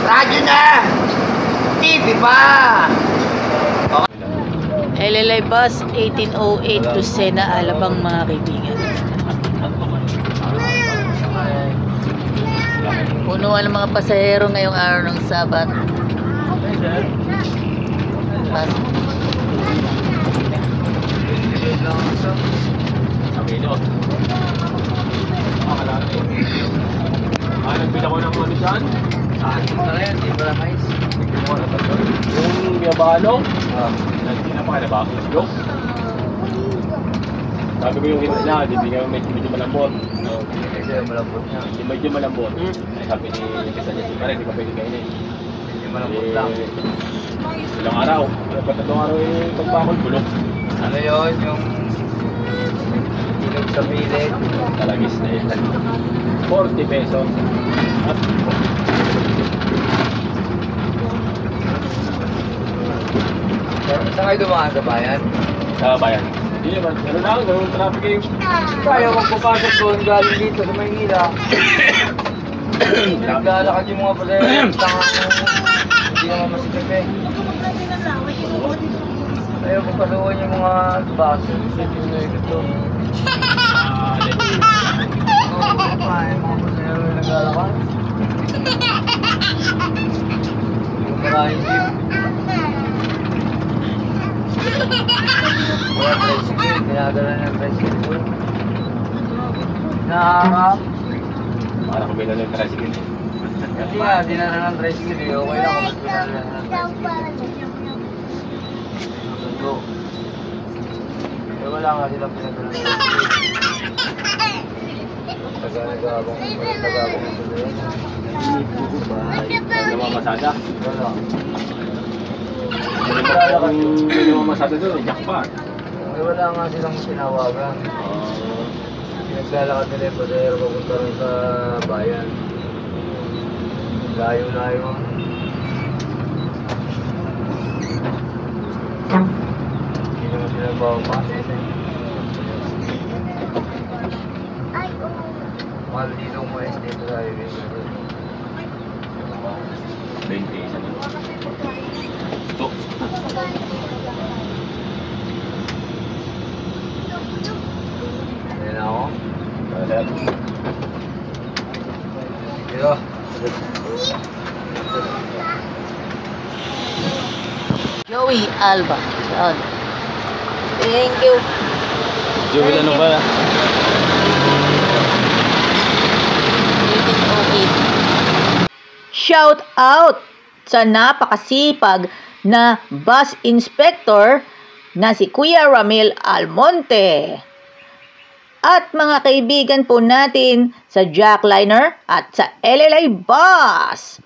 Radyo na! TV pa! LLI Bus 1808 Lucena, Alabang, mga kaibigan. Punuan ng mga pasahero ngayong araw ng Sabat. Nagbila ko ng ano dyan? Saan na rin? Di ba guys? Yung biyabalo? Hindi na pa kaya ba? Joke? Sabi ko yung hito niya, hindi nga medyo malambot. Kasi malambot niya. Hindi medyo malambot. Sabi ni Kesa niya si Pare, di ba pwede kainin? Medyo malambot lang. Ilang araw. Tatlong araw yung pagpakol, bulok. Ano yun? Yung ilog sa pilit. Talagis na yun. 40 pesos. At Saan kayo dumaan sa bayan? sa bayan. Hindi naman. Ano lang, gano'ng traffic yung... Kaya magpapasok doon galing dito sa Maynila. Naglalakad yung mga pasahero. Hindi naman masikip eh. Ayaw pagpasukan yung mga bus. Hindi na ito. Yung mga pasahero yung naglalakad. Yung maraming jeep. Kaya tricycle, ginagala ng tricycle. Nakakap. Para kumila ng tricycle. Kasi nga, dinala ng tricycle eh. Okay lang kung dinala ng tricycle. Sundo. Eh wala nga silang pinagdala ng tricycle. Nag-agabang ng sundo yan. Ano mga masada? Wala. Yung mga masada doon, jackpot. Eh wala nga silang tinawagan. Naglalakad nila yung pasahero papunta rin sa bayan. Layo-layo. Hindi naman sila pumapasok. Mahal dito umayos dito sa highway. 20 isa na. Ito. Ayan ako. Ayan. Dito. Joey Alba. Yan. Thank you. Joey, ano ba? 1808. Shout out sa napakasipag na bus inspector na si Kuya Ramil Almonte. At mga kaibigan po natin sa Jackliner at sa LLI Bus.